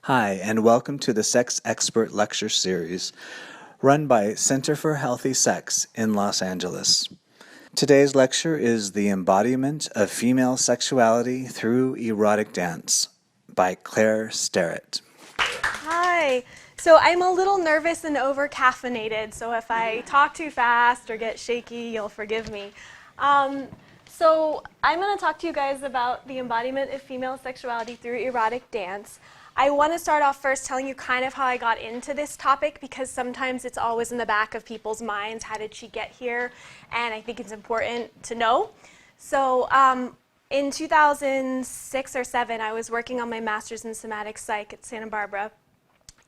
Hi, and welcome to the Sex Expert Lecture Series, run by Center for Healthy Sex in Los Angeles. Today's lecture is The Embodiment of Female Sexuality Through Erotic Dance by Claire Sterrett. Hi. So I'm a little nervous and over-caffeinated, so if I talk too fast or get shaky, you'll forgive me. So I'm going to talk to you guys about the embodiment of female sexuality through erotic dance. I want to start off first telling you kind of how I got into this topic, because sometimes it's always in the back of people's minds, how did she get here? And I think it's important to know. So in 2006 or 7, I was working on my master's in somatic psych at Santa Barbara.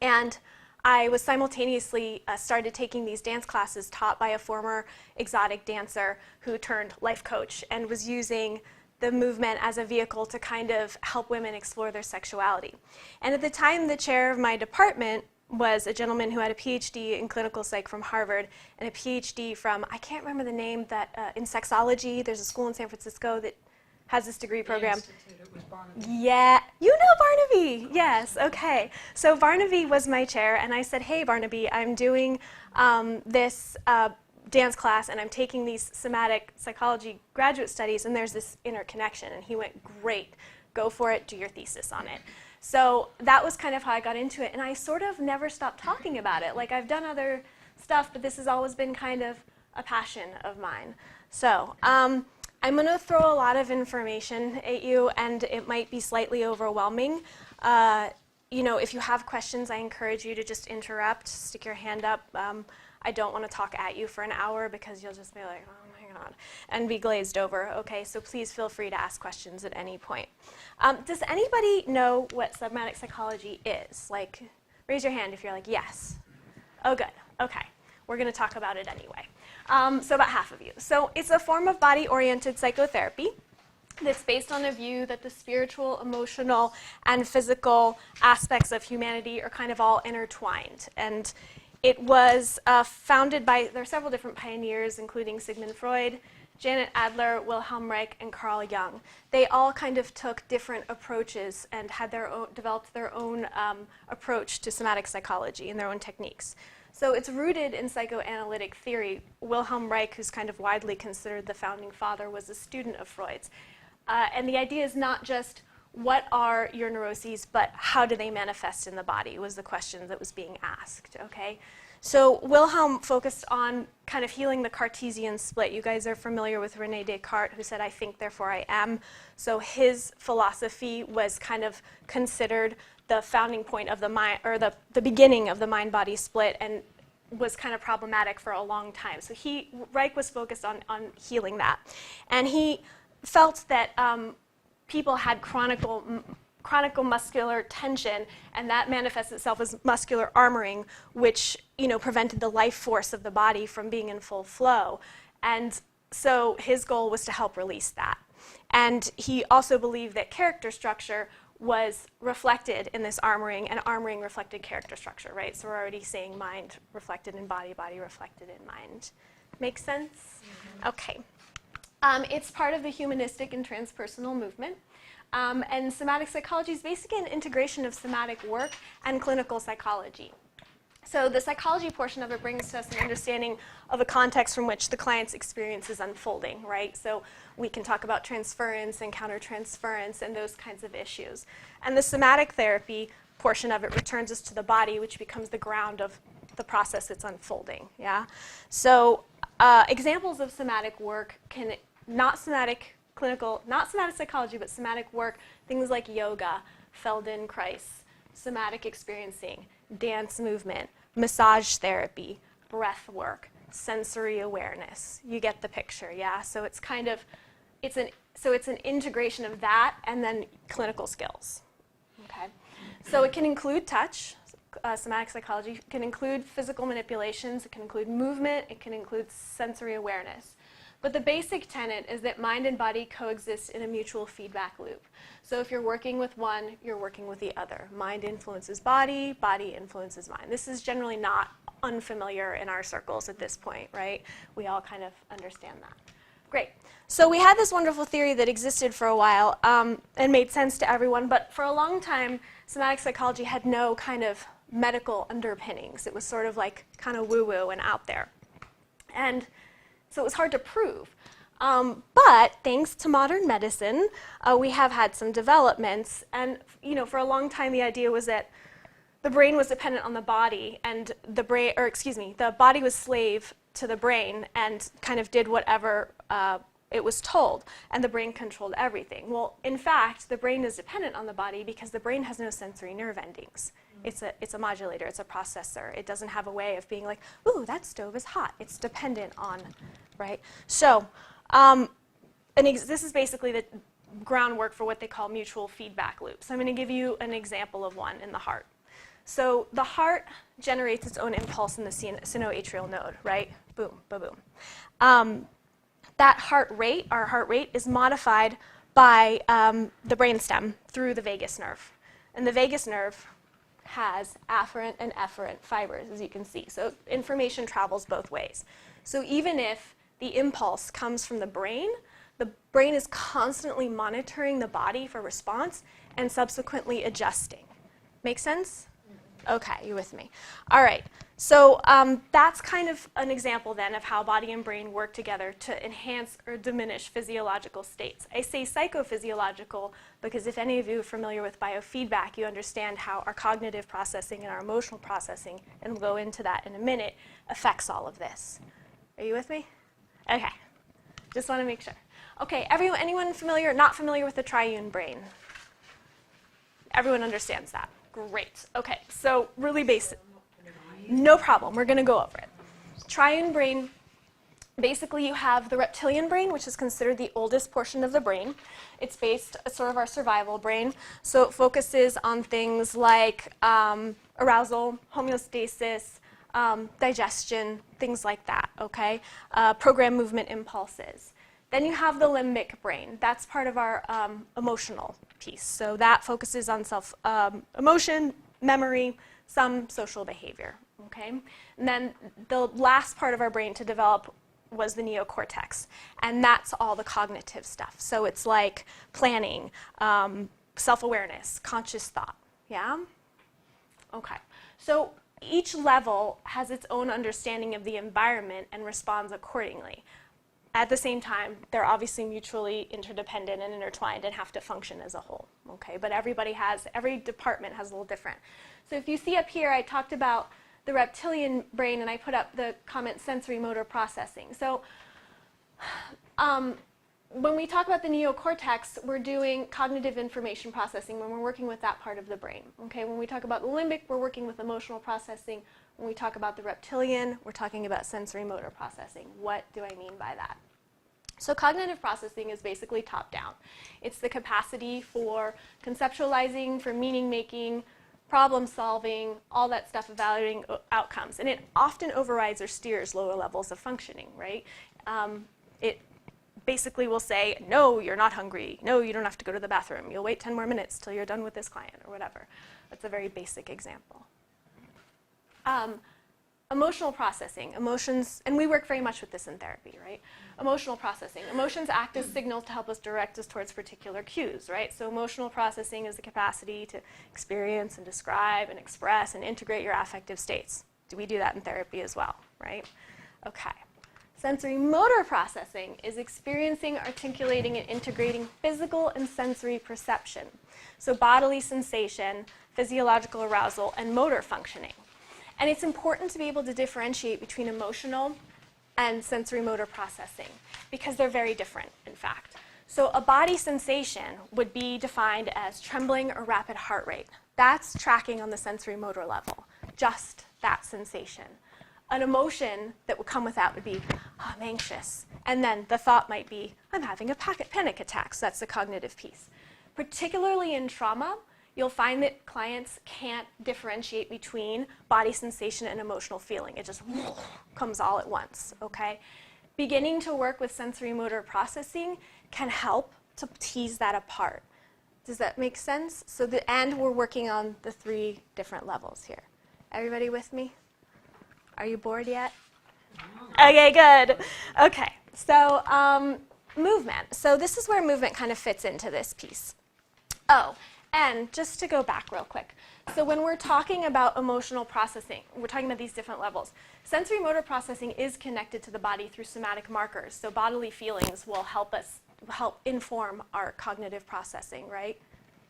And I was simultaneously started taking these dance classes taught by a former exotic dancer who turned life coach and was using the movement as a vehicle to kind of help women explore their sexuality. And at the time, the chair of my department was a gentleman who had a PhD in clinical psych from Harvard and a PhD from, I can't remember the name, that in sexology. There's a school in San Francisco that has this degree program. It was Barnaby. Yeah, you know Barnaby. Yes, okay. So Barnaby was my chair, and I said, hey, Barnaby, I'm doing this dance class, and I'm taking these somatic psychology graduate studies, and there's this interconnection. And he went, great, go for it, do your thesis on it. So that was kind of how I got into it, and I sort of never stopped talking about it. Like, I've done other stuff, but this has always been kind of a passion of mine. So I'm going to throw a lot of information at you, and it might be slightly overwhelming. You know, if you have questions, I encourage you to just interrupt, stick your hand up. I don't want to talk at you for an hour because you'll just be like, oh my God, and be glazed over. Okay, so please feel free to ask questions at any point. Does anybody know what somatic psychology is? Like, raise your hand if you're like, yes. Oh, good. Okay, we're going to talk about it anyway. So about half of you. So it's a form of body-oriented psychotherapy that's based on a view that the spiritual, emotional, and physical aspects of humanity are kind of all intertwined. And it was founded by, there are several different pioneers, including Sigmund Freud, Janet Adler, Wilhelm Reich, and Carl Jung. They all kind of took different approaches and had their own, developed their own approach to somatic psychology and their own techniques. So it's rooted in psychoanalytic theory. Wilhelm Reich, who's kind of widely considered the founding father, was a student of Freud's. And the idea is not just what are your neuroses, but how do they manifest in the body was the question that was being asked, okay? So Wilhelm focused on kind of healing the Cartesian split. You guys are familiar with René Descartes, who said, I think, therefore I am. So his philosophy was kind of considered the founding point of the mind, or the beginning of the mind-body split, and was kind of problematic for a long time. So Reich was focused on healing that. And he felt that people had chronic muscular tension, and that manifests itself as muscular armoring, which prevented the life force of the body from being in full flow. And so his goal was to help release that. And he also believed that character structure was reflected in this armoring, and armoring reflected character structure, right? So we're already saying mind reflected in body, body reflected in mind. Make sense? Mm-hmm. Okay. It's part of the humanistic and transpersonal movement. And somatic psychology is basically an integration of somatic work and clinical psychology. So the psychology portion of it brings to us an understanding of a context from which the client's experience is unfolding, right? So we can talk about transference and countertransference and those kinds of issues. And the somatic therapy portion of it returns us to the body, which becomes the ground of the process that's unfolding, yeah? So examples of somatic work not somatic psychology, but somatic work, things like yoga, Feldenkrais, somatic experiencing, dance movement, massage therapy, breath work, sensory awareness. You get the picture, yeah? So it's kind of, it's an integration of that and then clinical skills, okay? So it can include touch. Somatic psychology can include physical manipulations, it can include movement, it can include sensory awareness. But the basic tenet is that mind and body coexist in a mutual feedback loop. So if you're working with one, you're working with the other. Mind influences body, body influences mind. This is generally not unfamiliar in our circles at this point, right? We all kind of understand that. Great. So we had this wonderful theory that existed for a while and made sense to everyone, but for a long time, somatic psychology had no kind of medical underpinnings. It was sort of like kind of woo-woo and out there. And so it was hard to prove. But thanks to modern medicine, we have had some developments. And for a long time, the idea was that the brain was dependent on the body, and the body was slave to the brain and kind of did whatever it was told, and the brain controlled everything. Well, in fact, the brain is dependent on the body because the brain has no sensory nerve endings. It's a modulator, it's a processor. It doesn't have a way of being like, ooh, that stove is hot. It's dependent on, right? So this is basically the groundwork for what they call mutual feedback loops. I'm going to give you an example of one in the heart. So the heart generates its own impulse in the sinoatrial node, right? Boom, boom, boom. That heart rate, our heart rate, is modified by the brainstem through the vagus nerve. And the vagus nerve has afferent and efferent fibers, as you can see. So information travels both ways. So even if the impulse comes from the brain is constantly monitoring the body for response and subsequently adjusting. Make sense? Okay, you with me? All right. So that's kind of an example then of how body and brain work together to enhance or diminish physiological states. I say psychophysiological because if any of you are familiar with biofeedback, you understand how our cognitive processing and our emotional processing, and we'll go into that in a minute, affects all of this. Are you with me? Okay. Just want to make sure. Okay, anyone not familiar with the triune brain? Everyone understands that. Great. Okay, so really basic. No problem. We're going to go over it. Triune brain, basically you have the reptilian brain, which is considered the oldest portion of the brain. It's sort of our survival brain. So it focuses on things like arousal, homeostasis, digestion, things like that, okay? Program movement impulses. Then you have the limbic brain. That's part of our emotional piece. So that focuses on emotion, memory, some social behavior, okay? And then the last part of our brain to develop was the neocortex, and that's all the cognitive stuff. So it's like planning, self-awareness, conscious thought, yeah? Okay, so each level has its own understanding of the environment and responds accordingly. At the same time, they're obviously mutually interdependent and intertwined and have to function as a whole, okay? But every department has a little different. So if you see up here, I talked about the reptilian brain, and I put up the comment sensory motor processing. So when we talk about the neocortex, we're doing cognitive information processing when we're working with that part of the brain, okay? When we talk about the limbic, we're working with emotional processing. When we talk about the reptilian, we're talking about sensory motor processing. What do I mean by that? So cognitive processing is basically top-down. It's the capacity for conceptualizing, for meaning-making, problem-solving, all that stuff, evaluating outcomes. And it often overrides or steers lower levels of functioning, right? It basically will say, no, you're not hungry. No, you don't have to go to the bathroom. You'll wait 10 more minutes till you're done with this client or whatever. That's a very basic example. Emotional processing, emotions, and we work very much with this in therapy, right? Emotional processing. Emotions act as signals to help us direct us towards particular cues, right? So emotional processing is the capacity to experience and describe and express and integrate your affective states. We do that in therapy as well, right? Okay. Sensory motor processing is experiencing, articulating, and integrating physical and sensory perception. So bodily sensation, physiological arousal, and motor functioning. And it's important to be able to differentiate between emotional and sensory motor processing because they're very different, in fact. So a body sensation would be defined as trembling or rapid heart rate. That's tracking on the sensory motor level, just that sensation. An emotion that would come with that would be, oh, I'm anxious. And then the thought might be, I'm having a panic attack. So that's the cognitive piece. Particularly in trauma, you'll find that clients can't differentiate between body sensation and emotional feeling. It just comes all at once, okay? Beginning to work with sensory motor processing can help to tease that apart. Does that make sense? And we're working on the 3 different levels here. Everybody with me? Are you bored yet? Okay, good. Okay, So movement. So this is where movement kind of fits into this piece. Oh, and just to go back real quick. So when we're talking about emotional processing, we're talking about these different levels. Sensory motor processing is connected to the body through somatic markers. So bodily feelings will help inform our cognitive processing, right?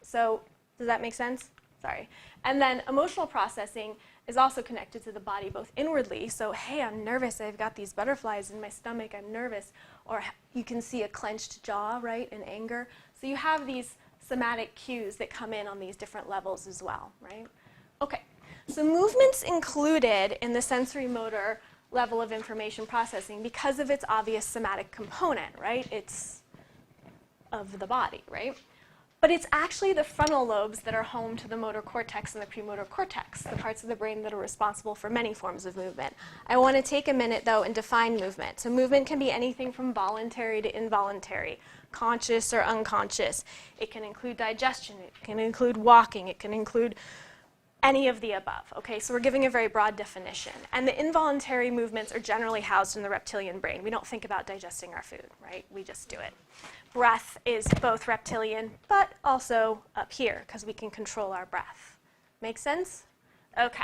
So does that make sense? Sorry. And then emotional processing is also connected to the body both inwardly. So, hey, I'm nervous. I've got these butterflies in my stomach. I'm nervous. Or you can see a clenched jaw, right, in anger. So you have these somatic cues that come in on these different levels as well, right? Okay. So movement's included in the sensory motor level of information processing because of its obvious somatic component, right? It's of the body, right? But it's actually the frontal lobes that are home to the motor cortex and the premotor cortex, the parts of the brain that are responsible for many forms of movement. I want to take a minute, though, and define movement. So movement can be anything from voluntary to involuntary, conscious or unconscious. It can include digestion. It can include walking. It can include any of the above. Okay, so we're giving a very broad definition. And the involuntary movements are generally housed in the reptilian brain. We don't think about digesting our food, right? We just do it. Breath is both reptilian, but also up here, because we can control our breath. Make sense? Okay.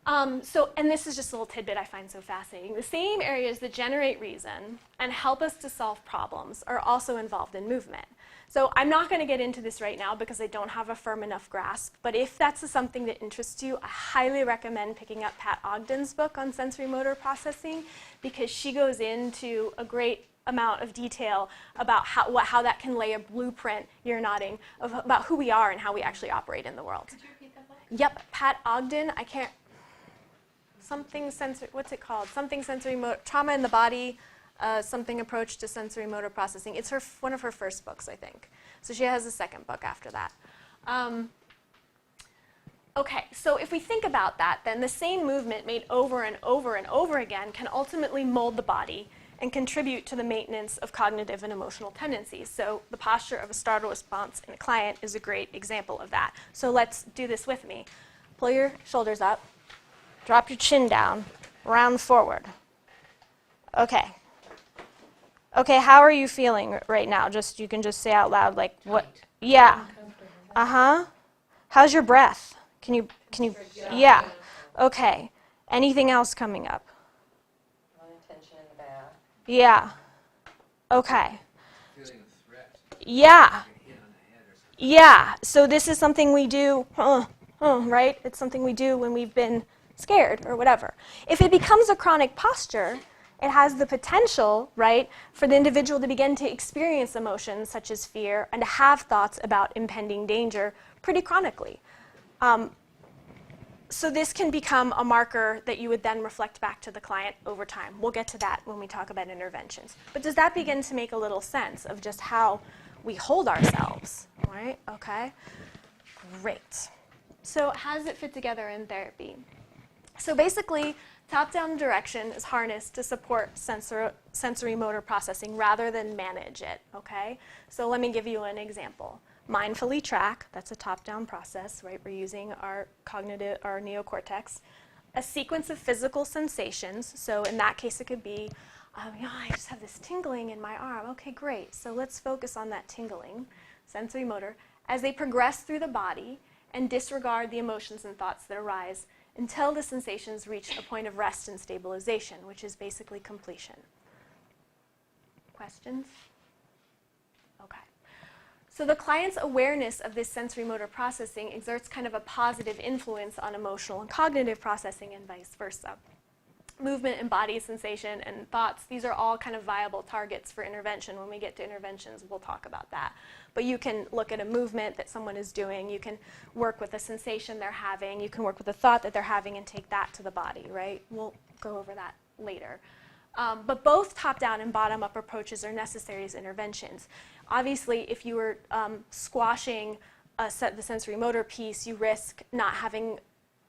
And this is just a little tidbit I find so fascinating. The same areas that generate reason and help us to solve problems are also involved in movement. So I'm not going to get into this right now because I don't have a firm enough grasp, but if that's something that interests you, I highly recommend picking up Pat Ogden's book on sensory motor processing because she goes into a great amount of detail about how that can lay a blueprint, you're nodding, about who we are and how we actually operate in the world. Could you repeat that book? Yep, Pat Ogden, what's it called? Something sensory motor, trauma in the body, something approach to sensory motor processing. It's one of her first books, I think. So she has a second book after that. Okay, so if we think about that, then the same movement made over and over and over again can ultimately mold the body and contribute to the maintenance of cognitive and emotional tendencies. So the posture of a startle response in a client is a great example of that. So let's do this with me. Pull your shoulders up, drop your chin down, round forward. Okay. Okay, how are you feeling right now? You can just say out loud, like, what? Yeah. Uh-huh. How's your breath? Can you, yeah. Okay. Anything else coming up? Tension in the back. Yeah. Okay. Feeling a threat. Yeah. Yeah. So this is something we do, right? It's something we do when we've been scared or whatever. If it becomes a chronic posture, it has the potential, right, for the individual to begin to experience emotions such as fear and to have thoughts about impending danger pretty chronically. So this can become a marker that you would then reflect back to the client over time. We'll get to that when we talk about interventions. But does that begin to make a little sense of just how we hold ourselves? All right, okay, great. So how does it fit together in therapy? So basically, top-down direction is harnessed to support sensory motor processing rather than manage it, okay? So let me give you an example. Mindfully track, that's a top-down process, right? We're using our neocortex. A sequence of physical sensations, so in that case it could be, I just have this tingling in my arm. Okay, great. So let's focus on that tingling, sensory motor, as they progress through the body and disregard the emotions and thoughts that arise until the sensations reach a point of rest and stabilization, which is basically completion. Questions? Okay. So the client's awareness of this sensory motor processing exerts kind of a positive influence on emotional and cognitive processing and vice versa. Movement and body sensation and thoughts, these are all kind of viable targets for intervention. When we get to interventions, we'll talk about that. But you can look at a movement that someone is doing. You can work with a sensation they're having. You can work with a thought that they're having and take that to the body, right? We'll go over that later. But both top-down and bottom-up approaches are necessary as interventions. Obviously, if you were squashing the sensory motor piece, you risk not having,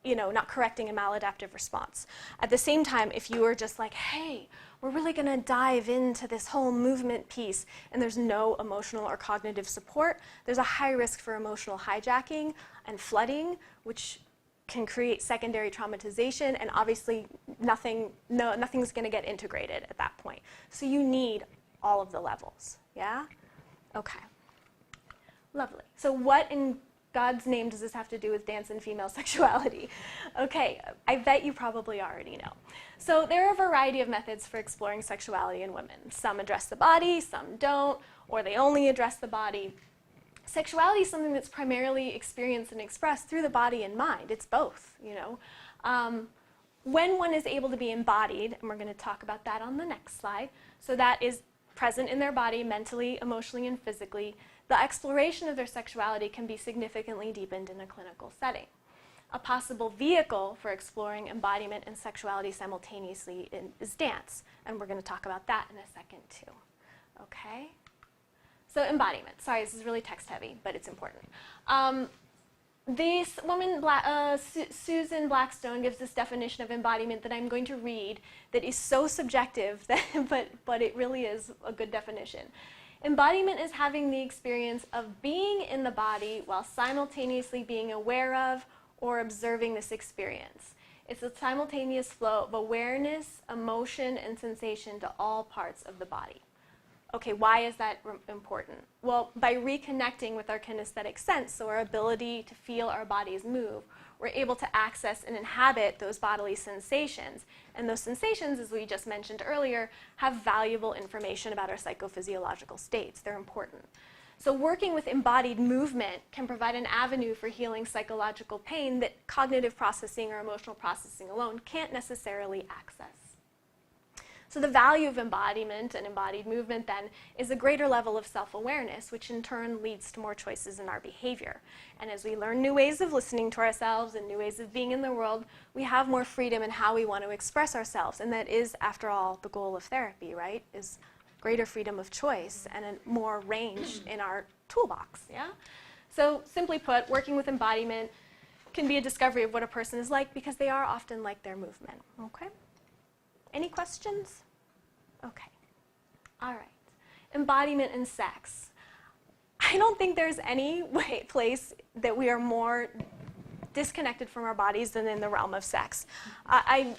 not correcting a maladaptive response. At the same time, if you were just like, hey, we're really going to dive into this whole movement piece, and there's no emotional or cognitive support, there's a high risk for emotional hijacking and flooding, which can create secondary traumatization, and obviously nothing's going to get integrated at that point. So you need all of the levels, yeah? Okay. Lovely. So what in God's name does this have to do with dance and female sexuality? Okay, I bet you probably already know. So there are a variety of methods for exploring sexuality in women. Some address the body, some don't, or they only address the body. Sexuality is something that's primarily experienced and expressed through the body and mind. It's both, you know. When one is able to be embodied, and we're going to talk about that on the next slide, so that is present in their body mentally, emotionally, and physically, the exploration of their sexuality can be significantly deepened in a clinical setting. A possible vehicle for exploring embodiment and sexuality simultaneously is dance, and we're going to talk about that in a second too. Okay? So embodiment. Sorry, this is really text heavy, but it's important. This woman, Susan Blackstone, gives this definition of embodiment that I'm going to read that is so subjective, but it really is a good definition. Embodiment is having the experience of being in the body while simultaneously being aware of or observing this experience. It's a simultaneous flow of awareness, emotion, and sensation to all parts of the body. Okay, why is that important? Well, by reconnecting with our kinesthetic sense, so our ability to feel our bodies move, we're able to access and inhabit those bodily sensations. And those sensations, as we just mentioned earlier, have valuable information about our psychophysiological states. They're important. So working with embodied movement can provide an avenue for healing psychological pain that cognitive processing or emotional processing alone can't necessarily access. So the value of embodiment and embodied movement then is a greater level of self-awareness, which in turn leads to more choices in our behavior. And as we learn new ways of listening to ourselves and new ways of being in the world, we have more freedom in how we want to express ourselves. And that is, after all, the goal of therapy, right? Is greater freedom of choice and a more range in our toolbox, yeah? So simply put, working with embodiment can be a discovery of what a person is like because they are often like their movement, okay? Any questions? Okay. All right. Embodiment and sex. I don't think there's any place that we are more disconnected from our bodies than in the realm of sex. I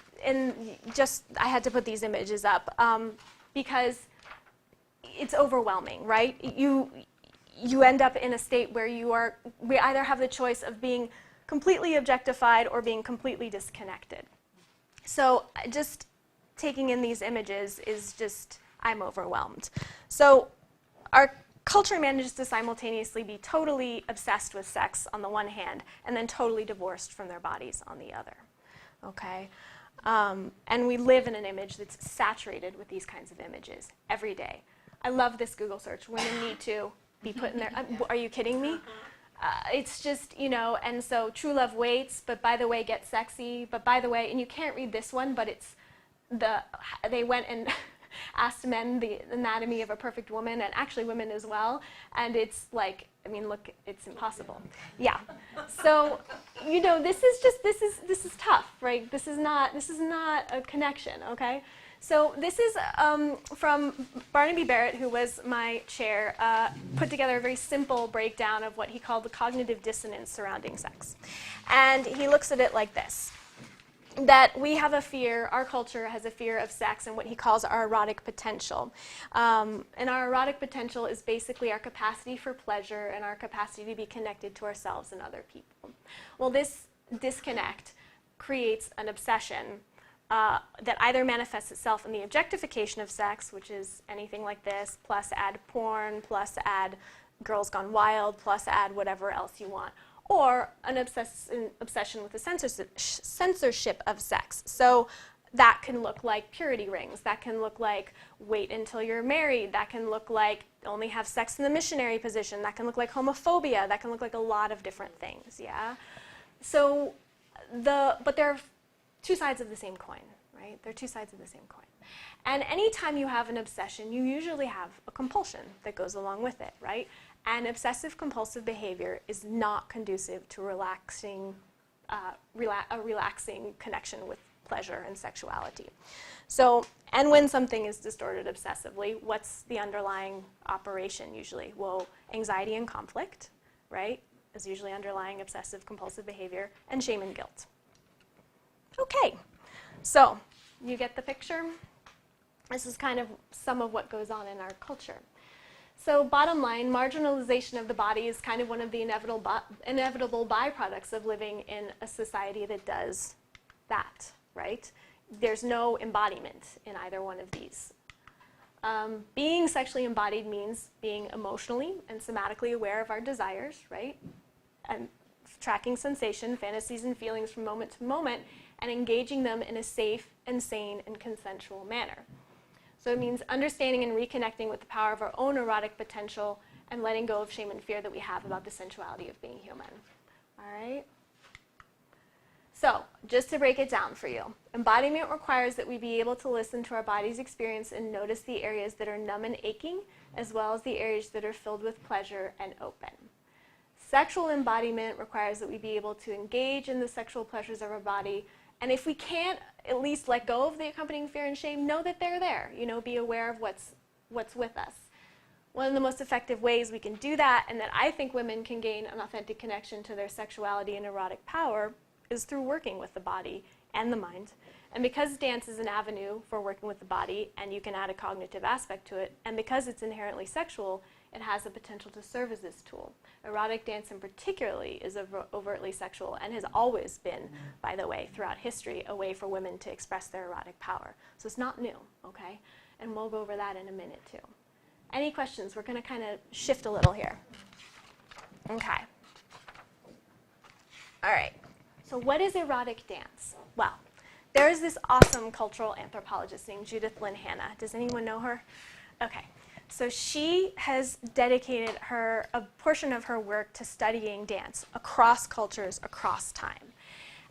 had to put these images up because it's overwhelming, right? You end up in a state where we either have the choice of being completely objectified or being completely disconnected. So just taking in these images is just, I'm overwhelmed. So our culture manages to simultaneously be totally obsessed with sex on the one hand and then totally divorced from their bodies on the other, okay? And we live in an image that's saturated with these kinds of images every day. I love this Google search. Women need to be put in there. Are you kidding me? It's just, you know, and so true love waits, but by the way, get sexy, but by the way, and you can't read this one, but it's they went and asked men the anatomy of a perfect woman, and actually women as well, and it's like, I mean, look, it's impossible. Yeah. So, you know, this is tough, right? This is not a connection, okay? So this is from Barnaby Barrett, who was my chair, put together a very simple breakdown of what he called the cognitive dissonance surrounding sex. And he looks at it like this. That we have a fear, our culture has a fear of sex and what he calls our erotic potential. And our erotic potential is basically our capacity for pleasure and our capacity to be connected to ourselves and other people. Well, this disconnect creates an obsession that either manifests itself in the objectification of sex, which is anything like this, plus add porn, plus add Girls Gone Wild, plus add whatever else you want, or an obsession with the censorship of sex. So that can look like purity rings. That can look like wait until you're married. That can look like only have sex in the missionary position. That can look like homophobia. That can look like a lot of different things, yeah? So but there are two sides of the same coin, right? They're two sides of the same coin. And anytime you have an obsession, you usually have a compulsion that goes along with it, right? And obsessive-compulsive behavior is not conducive to a relaxing connection with pleasure and sexuality. So, and when something is distorted obsessively, what's the underlying operation usually? Well, anxiety and conflict, right? is usually underlying obsessive compulsive behavior, and shame and guilt. Okay, so you get the picture? This is kind of some of what goes on in our culture. So bottom line, marginalization of the body is kind of one of the inevitable byproducts of living in a society that does that, right? There's no embodiment in either one of these. Being sexually embodied means being emotionally and somatically aware of our desires, right? And tracking sensation, fantasies, and feelings from moment to moment, and engaging them in a safe and sane and consensual manner. So it means understanding and reconnecting with the power of our own erotic potential and letting go of shame and fear that we have about the sensuality of being human. All right? So, just to break it down for you, embodiment requires that we be able to listen to our body's experience and notice the areas that are numb and aching, as well as the areas that are filled with pleasure and open. Sexual embodiment requires that we be able to engage in the sexual pleasures of our body, and if we can't at least let go of the accompanying fear and shame, know that they're there. You know, be aware of what's with us. One of the most effective ways we can do that, and that I think women can gain an authentic connection to their sexuality and erotic power, is through working with the body and the mind. And because dance is an avenue for working with the body, and you can add a cognitive aspect to it, and because it's inherently sexual, it has the potential to serve as this tool. Erotic dance in particularly is overtly sexual and has always been, by the way, throughout history, a way for women to express their erotic power. So it's not new, okay? And we'll go over that in a minute too. Any questions? We're going to kind of shift a little here. Okay. All right. So what is erotic dance? Well, there is this awesome cultural anthropologist named Judith Lynn Hanna. Does anyone know her? Okay. So she has dedicated a portion of her work to studying dance across cultures, across time.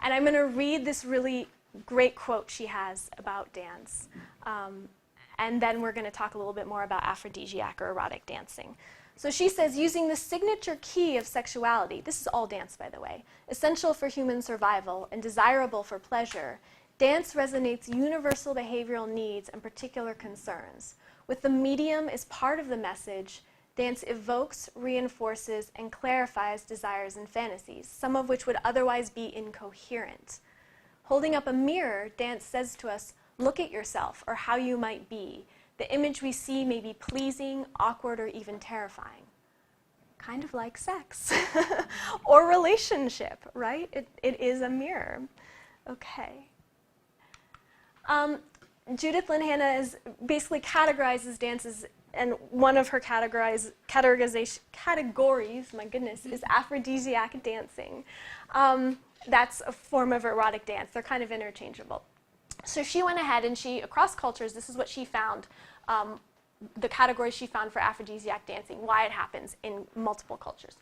And I'm going to read this really great quote she has about dance. And then we're going to talk a little bit more about aphrodisiac or erotic dancing. So she says, using the signature key of sexuality, this is all dance, by the way, essential for human survival and desirable for pleasure, dance resonates universal behavioral needs and particular concerns. With the medium as part of the message, dance evokes, reinforces, and clarifies desires and fantasies, some of which would otherwise be incoherent. Holding up a mirror, dance says to us, look at yourself or how you might be. The image we see may be pleasing, awkward, or even terrifying. Kind of like sex or relationship, right? It is a mirror. Okay. Judith Lynn Hanna basically categorizes dances, and one of her categories, my goodness, is aphrodisiac dancing. That's a form of erotic dance. They're kind of interchangeable. So she went ahead and across cultures, this is what she found, the categories she found for aphrodisiac dancing, why it happens in multiple cultures.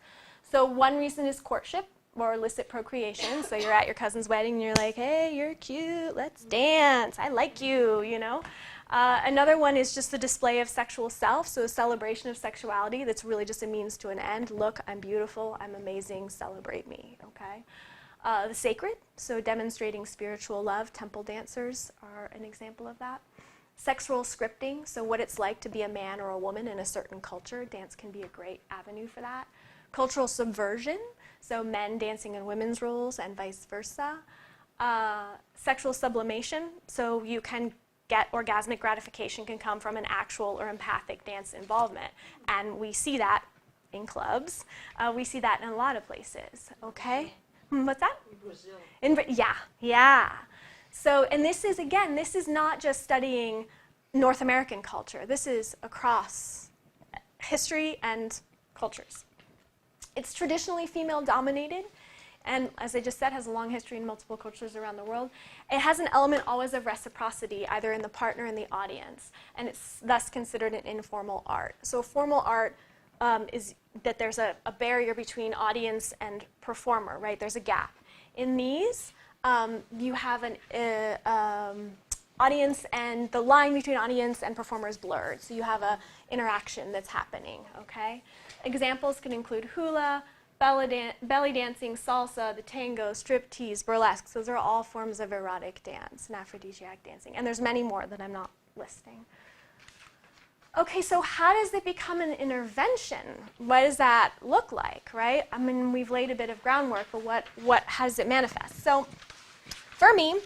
So one reason is courtship or illicit procreation. So you're at your cousin's wedding and you're like, hey, you're cute, let's dance, I like you, you know. Another one is just the display of sexual self, so a celebration of sexuality that's really just a means to an end. Look, I'm beautiful, I'm amazing, celebrate me, okay? The sacred, so demonstrating spiritual love. Temple dancers are an example of that. Sexual scripting, so what it's like to be a man or a woman in a certain culture. Dance can be a great avenue for that. Cultural subversion, so men dancing in women's roles and vice versa. Sexual sublimation, so you can get orgasmic gratification can come from an actual or empathic dance involvement. And we see that in clubs. We see that in a lot of places, okay? What's that? In Brazil. Yeah. So, and this is not just studying North American culture. This is across history and cultures. It's traditionally female-dominated, and as I just said, has a long history in multiple cultures around the world. It has an element always of reciprocity, either in the partner and the audience, and it's thus considered an informal art. So formal art is that there's a barrier between audience and performer, right? There's a gap. In these, you have an audience, and the line between audience and performer is blurred. So you have an interaction that's happening, okay? Examples can include hula, belly dancing, salsa, the tango, striptease, burlesque. Those are all forms of erotic dance and aphrodisiac dancing. And there's many more that I'm not listing. Okay, so how does it become an intervention? What does that look like, right? I mean, we've laid a bit of groundwork, but how does it manifest? So for me,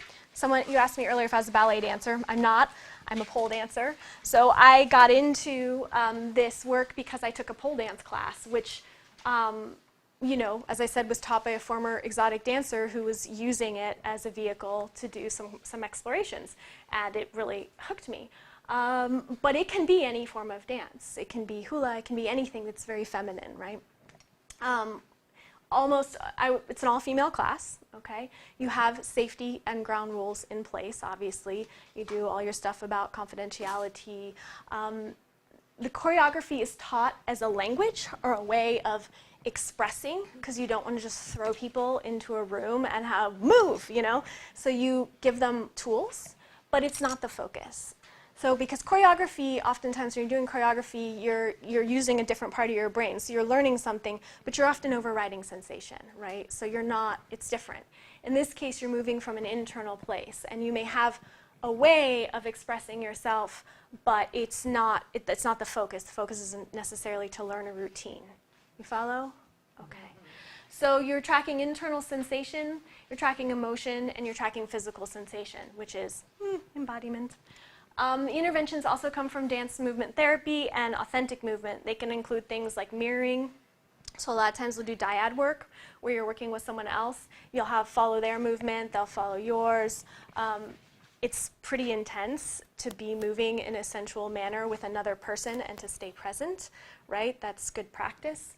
you asked me earlier if I was a ballet dancer. I'm not. I'm a pole dancer. So I got into this work because I took a pole dance class, which, as I said, was taught by a former exotic dancer who was using it as a vehicle to do some explorations. And it really hooked me. But it can be any form of dance. It can be hula. It can be anything that's very feminine, right? It's an all-female class, okay? You have safety and ground rules in place, obviously. You do all your stuff about confidentiality. The choreography is taught as a language or a way of expressing, because you don't want to just throw people into a room and have move, So you give them tools, but it's not the focus. So because choreography, oftentimes when you're doing choreography, you're using a different part of your brain. So you're learning something, but you're often overriding sensation, right? So it's different. In this case, you're moving from an internal place, and you may have a way of expressing yourself, but it's not the focus. The focus isn't necessarily to learn a routine. You follow? Okay. So you're tracking internal sensation, you're tracking emotion, and you're tracking physical sensation, which is embodiment. Interventions also come from dance movement therapy and authentic movement. They can include things like mirroring. So a lot of times we'll do dyad work where you're working with someone else. You'll follow their movement, they'll follow yours. It's pretty intense to be moving in a sensual manner with another person and to stay present, right? That's good practice.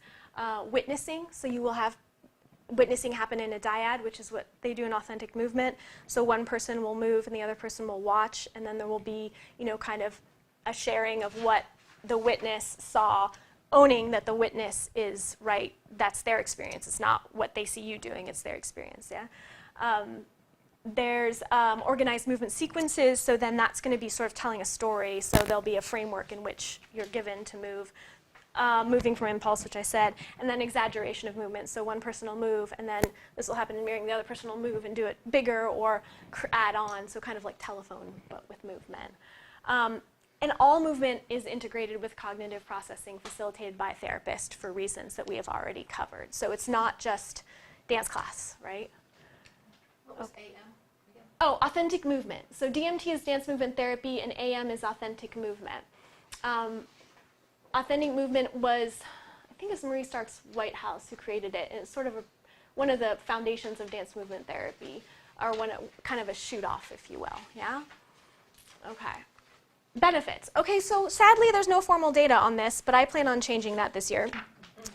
Witnessing, so you will have witnessing happen in a dyad, which is what they do in authentic movement. So one person will move and the other person will watch, and then there will be, kind of a sharing of what the witness saw, owning that the witness is right. That's their experience. It's not what they see you doing. It's their experience, yeah? There's organized movement sequences, so then that's going to be sort of telling a story. So there'll be a framework in which you're given to move. Moving from impulse, which I said, and then exaggeration of movement. So one person will move, and then this will happen in mirroring. The other person will move and do it bigger or add on, so kind of like telephone, but with movement. And all movement is integrated with cognitive processing facilitated by a therapist for reasons that we have already covered. So it's not just dance class, right? What was AM? Oh, authentic movement. So DMT is dance movement therapy, and AM is authentic movement. Authentic movement was, I think it's Marie Stark's Whitehouse who created it, and it's sort of one of the foundations of dance movement therapy, or kind of a shoot-off, if you will, yeah? Okay. Benefits. Okay, so sadly there's no formal data on this, but I plan on changing that this year.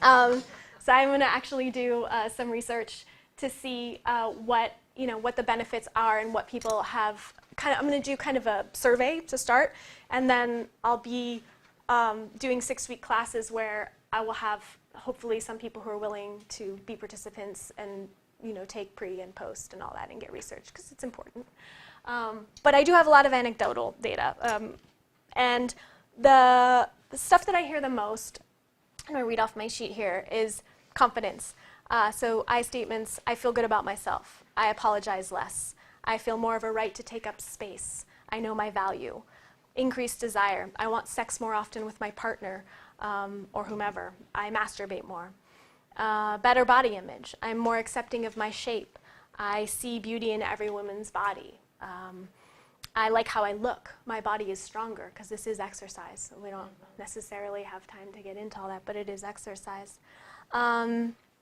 So I'm going to actually do some research to see what the benefits are and what people have. I'm going to do kind of a survey to start, and then I'll be doing 6-week classes where I will have hopefully some people who are willing to be participants and take pre and post and all that and get research, because it's important. But I do have a lot of anecdotal data. And the stuff that I hear the most, I'm going to read off my sheet here, is confidence. So I statements, I feel good about myself. I apologize less. I feel more of a right to take up space. I know my value. Increased desire. I want sex more often with my partner or whomever. I masturbate more. Better body image. I'm more accepting of my shape. I see beauty in every woman's body. I like how I look. My body is stronger, because this is exercise. So we don't necessarily have time to get into all that, but it is exercise.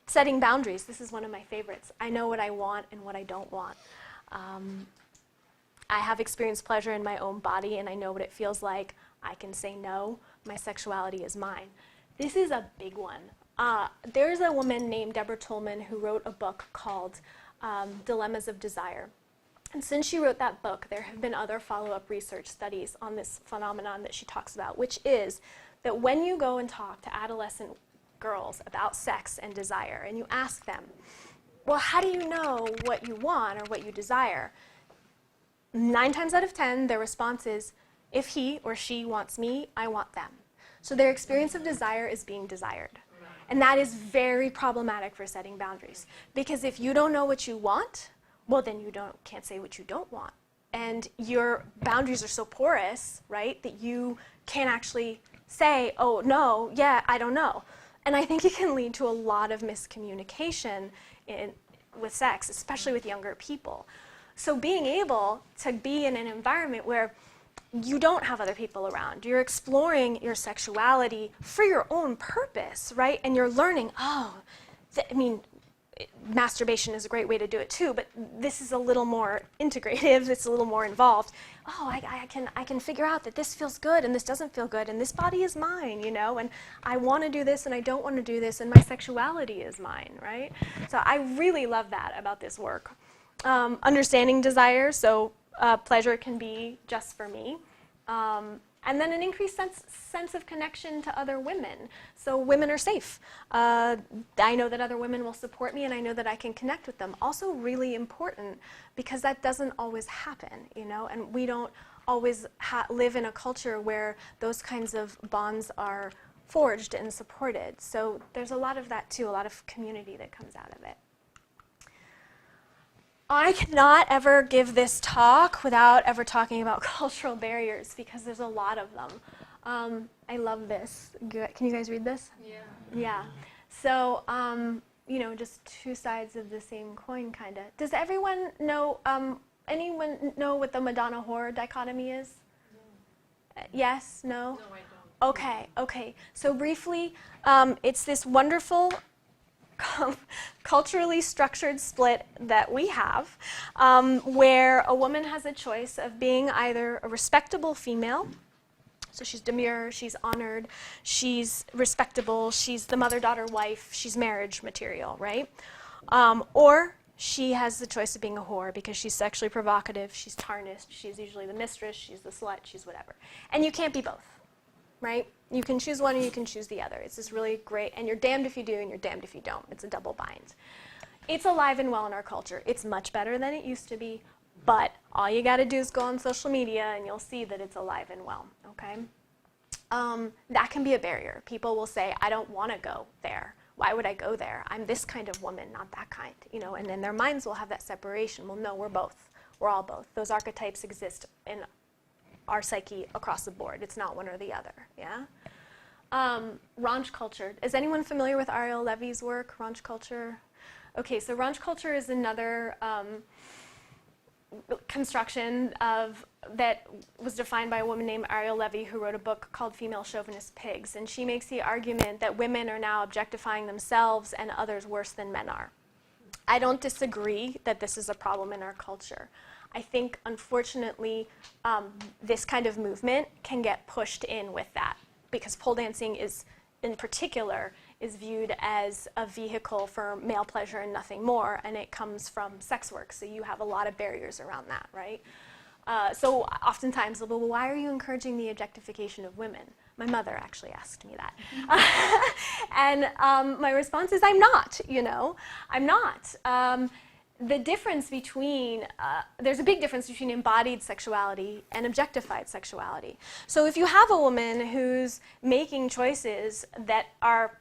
Setting boundaries. This is one of my favorites. I know what I want and what I don't want. I have experienced pleasure in my own body, and I know what it feels like. I can say no. My sexuality is mine. This is a big one. There's a woman named Deborah Tolman who wrote a book called Dilemmas of Desire. And since she wrote that book, there have been other follow-up research studies on this phenomenon that she talks about, which is that when you go and talk to adolescent girls about sex and desire, and you ask them, well, how do you know what you want or what you desire? 9 times out of 10, their response is, if he or she wants me, I want them. So their experience of desire is being desired. And that is very problematic for setting boundaries. Because if you don't know what you want, well, then you can't say what you don't want. and your boundaries are so porous, right, that you can't actually say, oh, no, yeah, I don't know. And I think it can lead to a lot of miscommunication with sex, especially with younger people. So being able to be in an environment where you don't have other people around, you're exploring your sexuality for your own purpose, right? And you're learning, masturbation is a great way to do it too, but this is a little more integrative, it's a little more involved. Oh, I can figure out that this feels good and this doesn't feel good and this body is mine, and I want to do this and I don't want to do this and my sexuality is mine, right? So I really love that about this work. Understanding desire, so pleasure can be just for me. And then an increased sense of connection to other women. So women are safe. I know that other women will support me and I know that I can connect with them. Also really important because that doesn't always happen, and we don't always live in a culture where those kinds of bonds are forged and supported. So there's a lot of that too, a lot of community that comes out of it. I cannot ever give this talk without ever talking about cultural barriers because there's a lot of them. I love this. Can you guys read this? Yeah. Yeah. So, just two sides of the same coin, kind of. Does everyone know, anyone know what the Madonna whore dichotomy is? No. Yes? No? No, I don't. Okay. So briefly, it's this wonderful culturally structured split that we have, where a woman has a choice of being either a respectable female, so she's demure, she's honored, she's respectable, she's the mother, daughter, wife, she's marriage material, right? Or she has the choice of being a whore because she's sexually provocative, she's tarnished, she's usually the mistress, she's the slut, she's whatever. And you can't be both, right? You can choose one or you can choose the other. It's just really great, and you're damned if you do and you're damned if you don't. It's a double bind. It's alive and well in our culture. It's much better than it used to be, but all you gotta do is go on social media and you'll see that it's alive and well, okay? That can be a barrier. People will say, I don't wanna go there. Why would I go there? I'm this kind of woman, not that kind, and then their minds will have that separation. Well, no, we're both. We're all both. Those archetypes exist in our psyche across the board. It's not one or the other, yeah? Raunch culture. Is anyone familiar with Ariel Levy's work, Raunch culture? Okay, so raunch culture is another construction that was defined by a woman named Ariel Levy who wrote a book called Female Chauvinist Pigs, and she makes the argument that women are now objectifying themselves and others worse than men are. I don't disagree that this is a problem in our culture. I think, unfortunately, this kind of movement can get pushed in with that because pole dancing is, in particular, is viewed as a vehicle for male pleasure and nothing more, and it comes from sex work, so you have a lot of barriers around that, right? So oftentimes, well, why are you encouraging the objectification of women? My mother actually asked me that. And my response is, I'm not, I'm not. The difference between, there's a big difference between embodied sexuality and objectified sexuality. So if you have a woman who's making choices that are,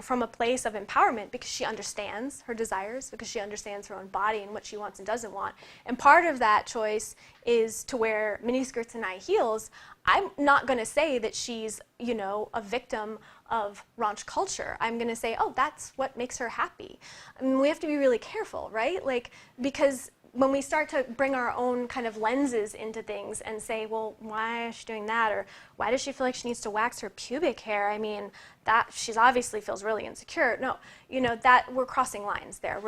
from a place of empowerment because she understands her desires, because she understands her own body and what she wants and doesn't want, and part of that choice is to wear miniskirts and high heels, I'm not going to say that she's, a victim of raunch culture. I'm going to say, oh, that's what makes her happy. I mean, we have to be really careful, right? Because when we start to bring our own kind of lenses into things and say, well, why is she doing that? Or why does she feel like she needs to wax her pubic hair? I mean, that she obviously feels really insecure. No, that we're crossing lines there.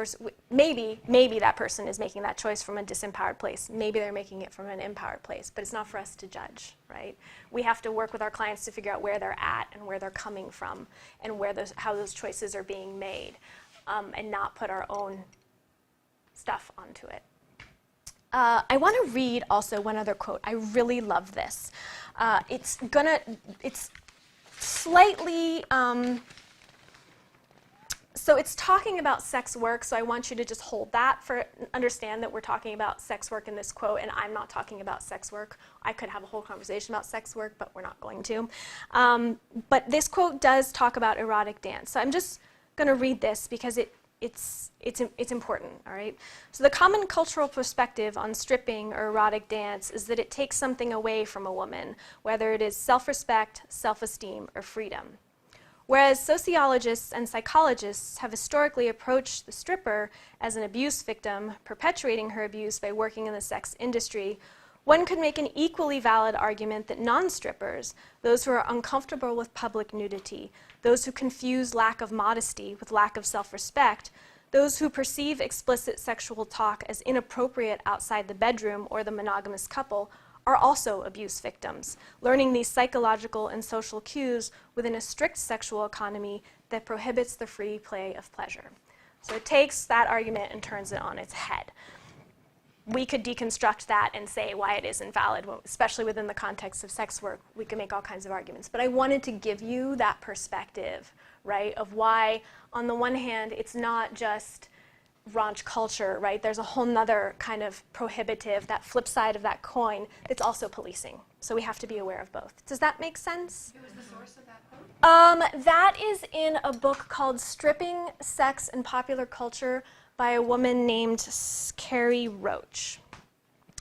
Maybe that person is making that choice from a disempowered place. Maybe they're making it from an empowered place, but it's not for us to judge, right? We have to work with our clients to figure out where they're at and where they're coming from and how those choices are being made, and not put our own stuff onto it. I want to read also one other quote. I really love this. It's slightly, so it's talking about sex work, so I want you to just hold that understand that we're talking about sex work in this quote, and I'm not talking about sex work. I could have a whole conversation about sex work, but we're not going to. But this quote does talk about erotic dance. So I'm just going to read this because it it's important, all right? So the common cultural perspective on stripping or erotic dance is that it takes something away from a woman, whether it is self-respect, self-esteem, or freedom. Whereas sociologists and psychologists have historically approached the stripper as an abuse victim, perpetuating her abuse by working in the sex industry, one could make an equally valid argument that non-strippers, those who are uncomfortable with public nudity, those who confuse lack of modesty with lack of self-respect, those who perceive explicit sexual talk as inappropriate outside the bedroom or the monogamous couple, are also abuse victims, learning these psychological and social cues within a strict sexual economy that prohibits the free play of pleasure. So it takes that argument and turns it on its head. We could deconstruct that and say why it is invalid, especially within the context of sex work. We can make all kinds of arguments. But I wanted to give you that perspective, right, of why, on the one hand, it's not just raunch culture, right? There's a whole nother kind of prohibitive, that flip side of that coin, that's also policing. So we have to be aware of both. Does that make sense? Who was the source of that quote? That is in a book called Stripping, Sex, and Popular Culture by a woman named Carrie Roach.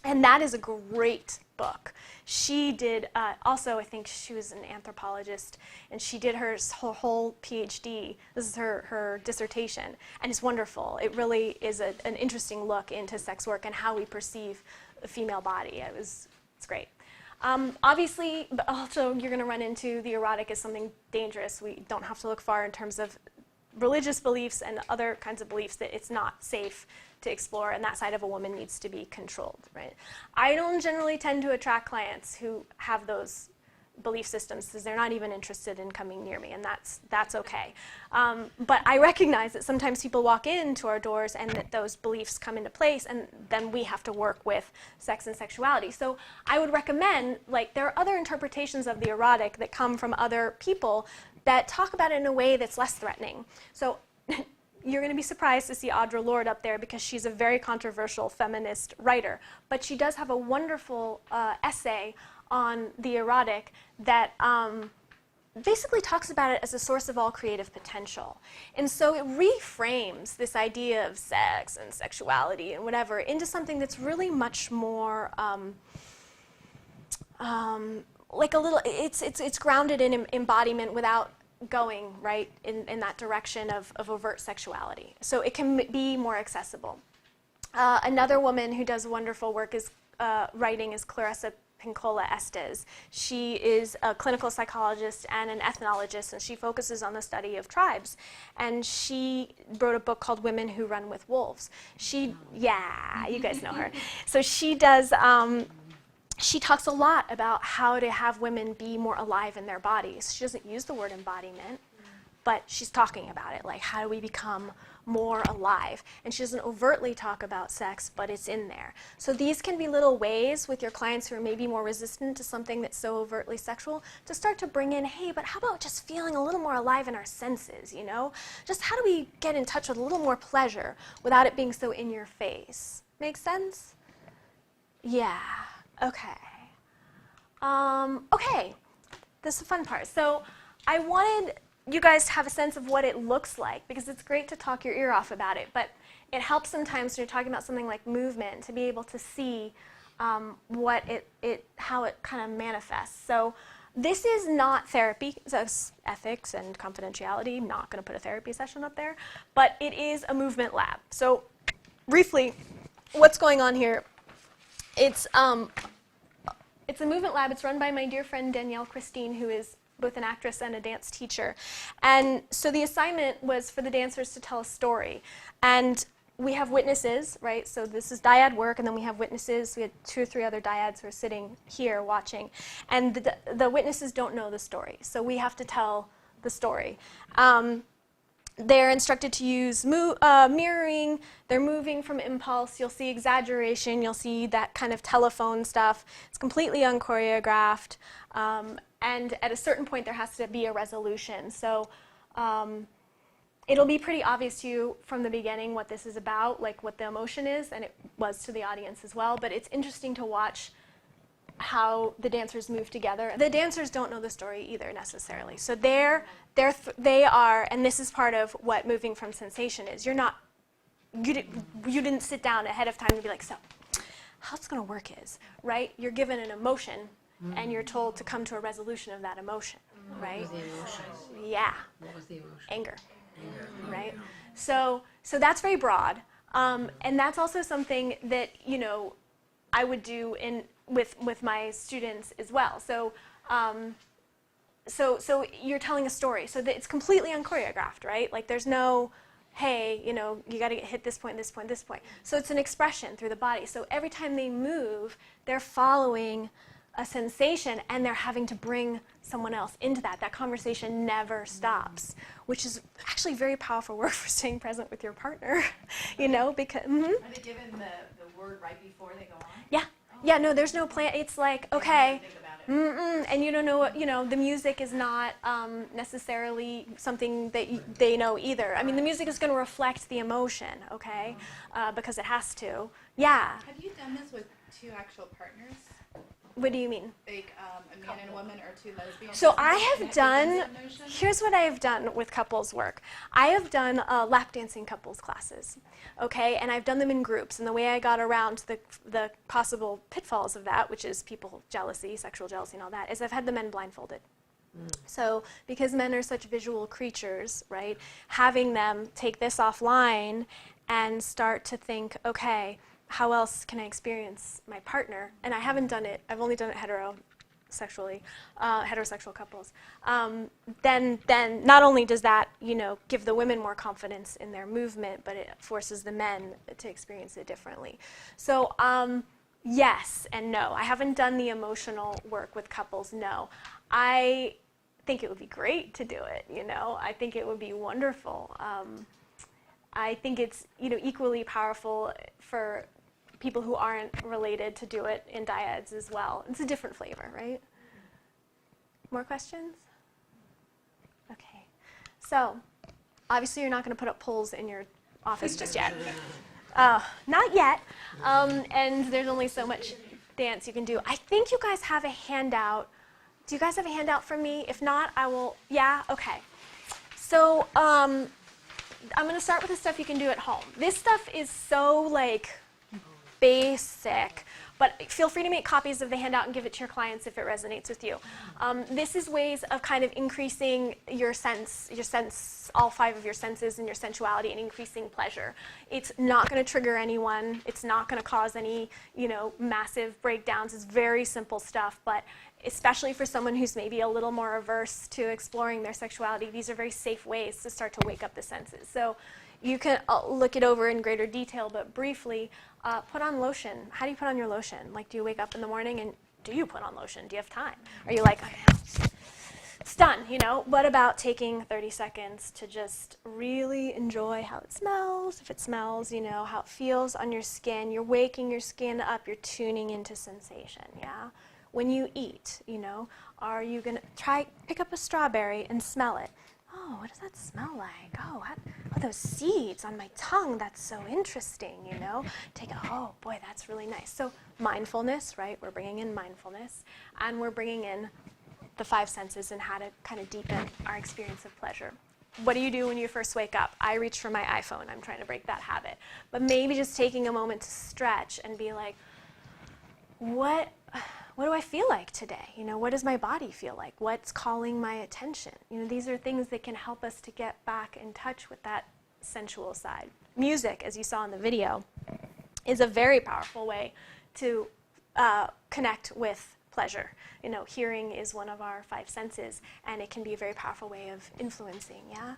And that is a great book. She did, also I think she was an anthropologist, and she did her whole PhD. This is her dissertation, and it's wonderful. It really is an interesting look into sex work and how we perceive the female body. It's great. Obviously, but also you're going to run into the erotic as something dangerous. We don't have to look far in terms of religious beliefs and other kinds of beliefs that it's not safe to explore, and that side of a woman needs to be controlled, right? I don't generally tend to attract clients who have those belief systems because they're not even interested in coming near me, and that's okay. But I recognize that sometimes people walk into our doors and that those beliefs come into place, and then we have to work with sex and sexuality. So I would recommend, like, there are other interpretations of the erotic that come from other people that talk about it in a way that's less threatening. So you're going to be surprised to see Audre Lorde up there because she's a very controversial feminist writer. But she does have a wonderful essay on the erotic that basically talks about it as a source of all creative potential. And so it reframes this idea of sex and sexuality and whatever into something that's really much more like a little, it's grounded in embodiment without going right in that direction of overt sexuality. So it can be more accessible. Another woman who does wonderful work is writing is Clarissa Pinkola Estes. She is a clinical psychologist and an ethnologist, and she focuses on the study of tribes. And she wrote a book called Women Who Run with Wolves. Yeah, you guys know her. So she does. She talks a lot about how to have women be more alive in their bodies. She doesn't use the word embodiment, but she's talking about it, like how do we become more alive? And she doesn't overtly talk about sex, but it's in there. So these can be little ways with your clients who are maybe more resistant to something that's so overtly sexual to start to bring in, hey, but how about just feeling a little more alive in our senses, you know? Just how do we get in touch with a little more pleasure without it being so in your face? Make sense? Yeah. Okay. Okay, this is the fun part. So I wanted you guys to have a sense of what it looks like, because it's great to talk your ear off about it, but it helps sometimes when you're talking about something like movement to be able to see what how it kind of manifests. So this is not therapy. It's ethics and confidentiality. I'm not going to put a therapy session up there, but it is a movement lab. So briefly, what's going on here? It's a movement lab. It's run by my dear friend Danielle Christine, who is both an actress and a dance teacher. And so the assignment was for the dancers to tell a story. And we have witnesses, right? So this is dyad work, and then we have witnesses. We had 2 or 3 other dyads who are sitting here watching. And the witnesses don't know the story, so we have to tell the story. They're instructed to use mirroring. They're moving from impulse. You'll see exaggeration. You'll see that kind of telephone stuff. It's completely unchoreographed. And at a certain point, there has to be a resolution. So it'll be pretty obvious to you from the beginning what this is about, like what the emotion is, and it was to the audience as well. But it's interesting to watch how the dancers move together. The dancers don't know the story either necessarily. So they are, and this is part of what moving from sensation is. You didn't sit down ahead of time and be like, so how it's going to work is, right? You're given an emotion, and you're told to come to a resolution of that emotion, right? What was the emotion? Yeah. What was the emotion? Anger, right? So that's very broad, and that's also something that I would do with my students as well. So you're telling a story, so that it's completely unchoreographed, right? Like there's no, hey, you got to hit this point, this point, this point. So it's an expression through the body. So every time they move, they're following a sensation, and they're having to bring someone else into that. That conversation never stops, which is actually very powerful work for staying present with your partner, because... Are they given the word right before they go on? Yeah. Yeah, no, there's no plan. It's like, okay, and you don't know what, the music is not necessarily something that they know either. I mean, the music is going to reflect the emotion, okay, because it has to. Yeah. Have you done this with two actual partners? What do you mean? Like a man and a woman or two lesbians? So I have done, here's what I have done with couples work. I have done lap dancing couples classes, okay? And I've done them in groups. And the way I got around the possible pitfalls of that, which is people jealousy, sexual jealousy and all that, is I've had the men blindfolded. So because men are such visual creatures, right, having them take this offline and start to think, okay, how else can I experience my partner? And I haven't done it. I've only done it heterosexually, heterosexual couples. Then not only does that, give the women more confidence in their movement, but it forces the men to experience it differently. So yes and no. I haven't done the emotional work with couples, no. I think it would be great to do it, I think it would be wonderful. I think it's, equally powerful for people who aren't related to do it in dyads as well. It's a different flavor, right? More questions? Okay. So, obviously you're not going to put up polls in your office just yet. Not yet. And there's only so much dance you can do. I think you guys have a handout. Do you guys have a handout for me? If not, I will. Yeah? Okay. So, I'm going to start with the stuff you can do at home. This stuff is so, basic, but feel free to make copies of the handout and give it to your clients if it resonates with you. This is ways of kind of increasing your sense, all 5 of your senses and your sensuality, and increasing pleasure. It's not going to trigger anyone. It's not going to cause any, massive breakdowns. It's very simple stuff, but especially for someone who's maybe a little more averse to exploring their sexuality, these are very safe ways to start to wake up the senses. So you can look it over in greater detail, but briefly, put on lotion. How do you put on your lotion? Do you wake up in the morning and do you put on lotion? Do you have time? Are you like, okay, it's done, What about taking 30 seconds to just really enjoy how it smells, if it smells, how it feels on your skin. You're waking your skin up, you're tuning into sensation, yeah? When you eat, are you going to pick up a strawberry and smell it? Oh, what does that smell like? Oh, those seeds on my tongue, that's so interesting, Take it, oh boy, that's really nice. So mindfulness, right? We're bringing in mindfulness, and we're bringing in the 5 senses and how to kind of deepen our experience of pleasure. What do you do when you first wake up? I reach for my iPhone. I'm trying to break that habit. But maybe just taking a moment to stretch and be like, what do I feel like today? What does my body feel like? What's calling my attention? These are things that can help us to get back in touch with that sensual side. Music, as you saw in the video, is a very powerful way to connect with pleasure. Hearing is one of our 5 senses, and it can be a very powerful way of influencing, yeah?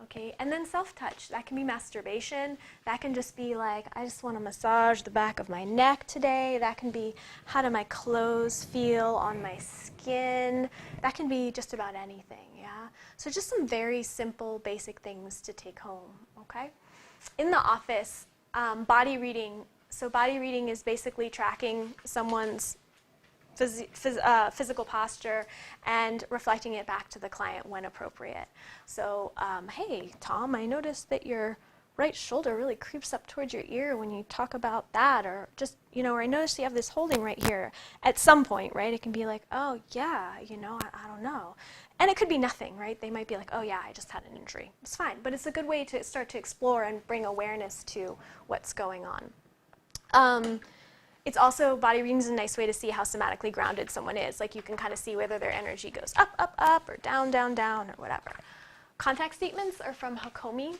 Okay, and then self-touch. That can be masturbation. That can just be like, I just want to massage the back of my neck today. That can be, how do my clothes feel on my skin? That can be just about anything, yeah? So just some very simple, basic things to take home, okay? In the office, body reading. So body reading is basically tracking someone's physical posture and reflecting it back to the client when appropriate. So, hey, Tom, I noticed that your right shoulder really creeps up towards your ear when you talk about that, or just, or I notice you have this holding right here at some point, right? It can be like, oh yeah, I don't know. And it could be nothing, right? They might be like, oh yeah, I just had an injury. It's fine, but it's a good way to start to explore and bring awareness to what's going on. It's also, body reading is a nice way to see how somatically grounded someone is. Like you can kind of see whether their energy goes up, up, up, or down, down, down, or whatever. Contact statements are from Hakomi.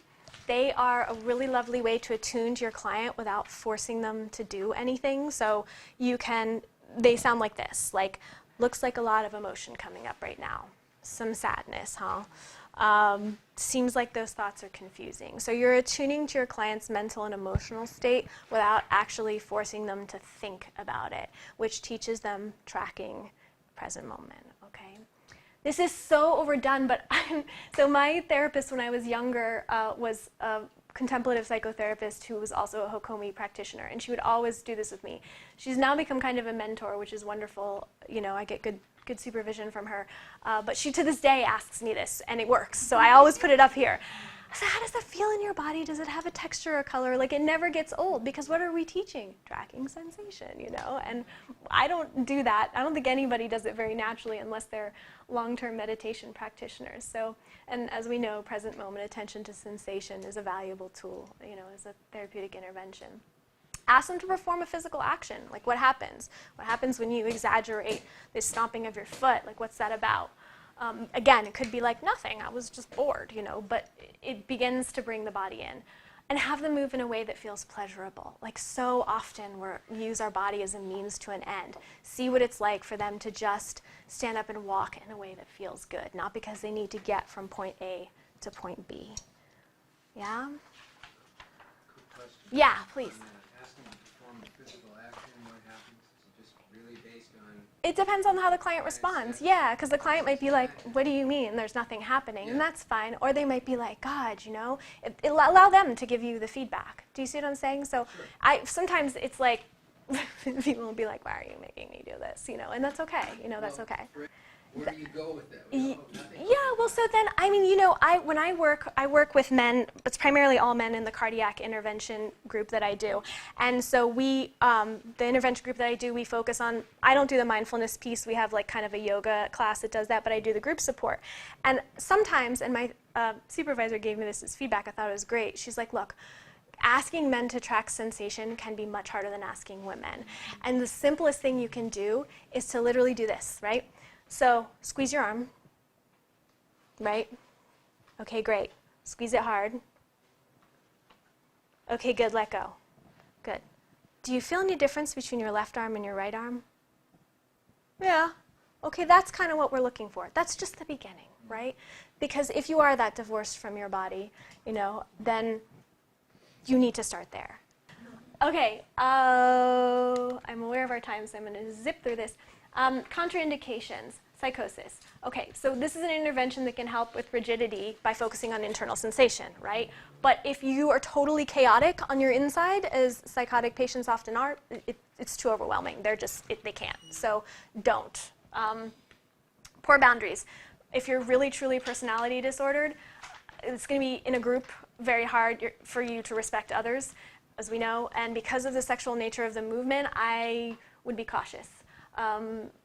They are a really lovely way to attune to your client without forcing them to do anything. So they sound like this, like, looks like a lot of emotion coming up right now. Some sadness, huh? Seems like those thoughts are confusing. So you're attuning to your client's mental and emotional state without actually forcing them to think about it, which teaches them tracking present moment, okay? This is so overdone, but so my therapist when I was younger was a contemplative psychotherapist who was also a Hakomi practitioner, and she would always do this with me. She's now become kind of a mentor, which is wonderful. I get good supervision from her. But she, to this day, asks me this, and it works. So I always put it up here. I said, how does that feel in your body? Does it have a texture or color? Like, it never gets old, because what are we teaching? Tracking sensation, And I don't do that. I don't think anybody does it very naturally unless they're long-term meditation practitioners. So, and as we know, present moment attention to sensation is a valuable tool, as a therapeutic intervention. Ask them to perform a physical action. Like, what happens? What happens when you exaggerate this stomping of your foot? Like, what's that about? Again, it could be like nothing. I was just bored, but it begins to bring the body in. And have them move in a way that feels pleasurable. Like, so often we use our body as a means to an end. See what it's like for them to just stand up and walk in a way that feels good, not because they need to get from point A to point B. Yeah? Quick question. Yeah, please. Asking to perform a physical action, what happens? Is it just really based on... It depends on how the client responds. Yeah, because the client might be like, what do you mean? There's nothing happening. And that's fine. Or they might be like, God, allow them to give you the feedback. Do you see what I'm saying? So Sure. Sometimes it's like, people will be like, why are you making me do this? And that's okay. That's okay. Where do you go with that? Yeah, well, so then, when I work with men, it's primarily all men in the cardiac intervention group that I do. And so the intervention group that I do, we focus on, I don't do the mindfulness piece. We have like kind of a yoga class that does that, but I do the group support. And sometimes, and my supervisor gave me this as feedback, I thought it was great. She's like, look, asking men to track sensation can be much harder than asking women. And the simplest thing you can do is to literally do this, right? So squeeze your arm, right? Okay, great. Squeeze it hard. Okay, good, let go. Good. Do you feel any difference between your left arm and your right arm? Yeah. Okay, that's kind of what we're looking for. That's just the beginning, right? Because if you are that divorced from your body, then you need to start there. Okay, I'm aware of our time, so I'm going to zip through this. Contraindications, psychosis. Okay, so this is an intervention that can help with rigidity by focusing on internal sensation, right? But if you are totally chaotic on your inside, as psychotic patients often are, it's too overwhelming. They can't. So don't. Poor boundaries. If you're really, truly personality disordered, it's going to be in a group very hard for you to respect others, as we know. And because of the sexual nature of the movement, I would be cautious.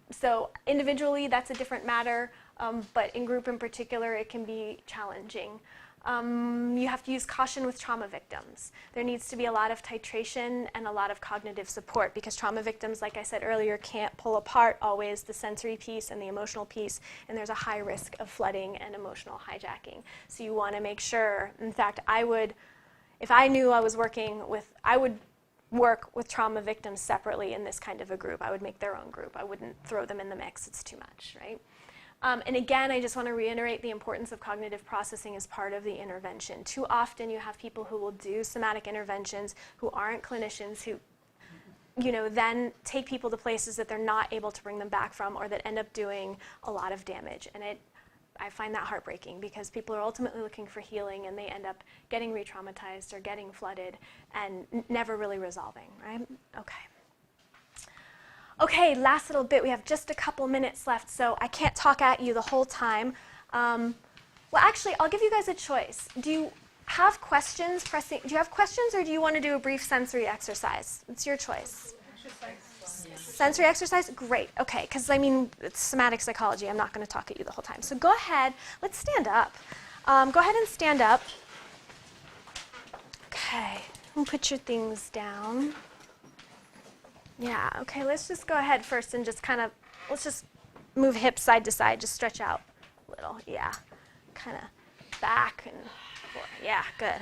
So individually, that's a different matter, but in group in particular, it can be challenging. You have to use caution with trauma victims. There needs to be a lot of titration and a lot of cognitive support, because trauma victims, like I said earlier, can't pull apart always the sensory piece and the emotional piece, and there's a high risk of flooding and emotional hijacking. So you want to make sure, in fact, if I knew I was working with, I would work with trauma victims separately in this kind of a group. I would make their own group. I wouldn't throw them in the mix. It's too much, right? And again, I just want to reiterate the importance of cognitive processing as part of the intervention. Too often you have people who will do somatic interventions who aren't clinicians, who then take people to places that they're not able to bring them back from, or that end up doing a lot of damage. And I find that heartbreaking, because people are ultimately looking for healing and they end up getting re-traumatized or getting flooded and never really resolving, right? Okay, last little bit. We have just a couple minutes left, so I can't talk at you the whole time. Well, actually, I'll give you guys a choice. have questions, do you have questions, or do you want to do a brief sensory exercise? It's your choice. Sensory exercise? Great. Okay, because I mean, it's somatic psychology. I'm not going to talk at you the whole time. So go ahead. Let's stand up. Go ahead and stand up. Okay. And put your things down. Yeah, okay. Let's just go ahead first and just kind of, let's just move hips side to side. Just stretch out a little. Yeah. Kind of back and forth. Yeah, good.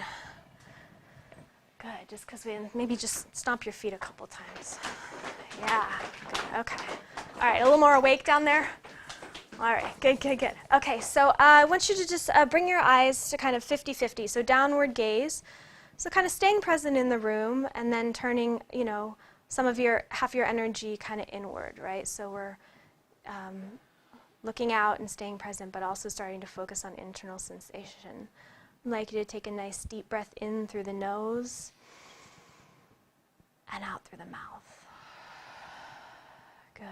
Good. Just because maybe just stomp your feet a couple times. Yeah, good. Okay. All right, a little more awake down there? All right, good, good, good. Okay, so I want you to just bring your eyes to kind of 50-50, so downward gaze. So kind of staying present in the room and then turning, some of half your energy kind of inward, right? So we're looking out and staying present, but also starting to focus on internal sensation. I'd like you to take a nice deep breath in through the nose and out through the mouth. Good.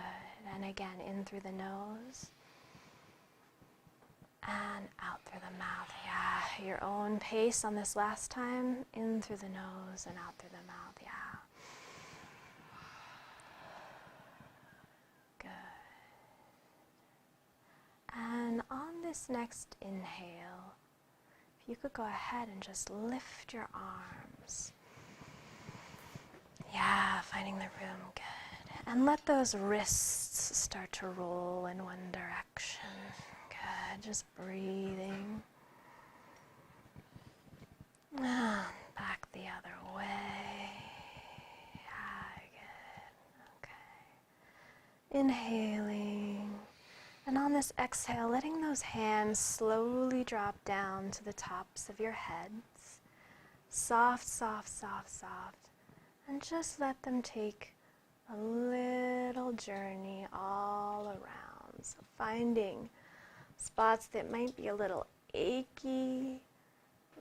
And again, in through the nose and out through the mouth. Yeah, your own pace on this last time. In through the nose and out through the mouth. Yeah. Good. And on this next inhale, if you could go ahead and just lift your arms. Yeah, finding the room. Good. And let those wrists start to roll in one direction. Good, just breathing. Back the other way. Yeah, good. Okay. Inhaling. And on this exhale, letting those hands slowly drop down to the tops of your heads. Soft, soft, soft, soft. And just let them take a little journey all around. So finding spots that might be a little achy,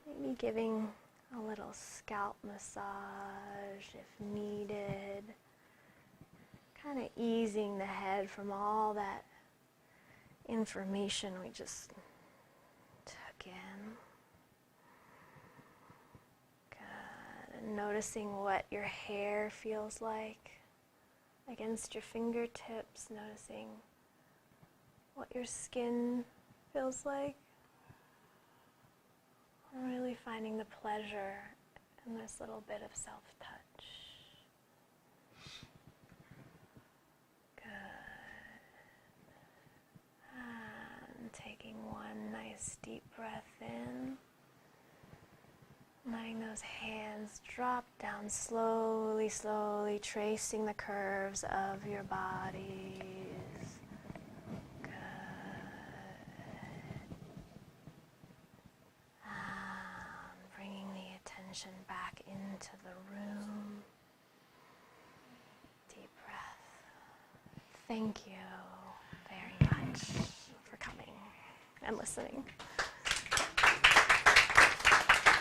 maybe giving a little scalp massage if needed. Kind of easing the head from all that information we just took in. Good. And noticing what your hair feels like against your fingertips, noticing what your skin feels like. And really finding the pleasure in this little bit of self-touch. Good. And taking one nice deep breath in. Letting those hands drop down slowly, slowly, tracing the curves of your bodies. Good. And bringing the attention back into the room. Deep breath. Thank you very much for coming and listening.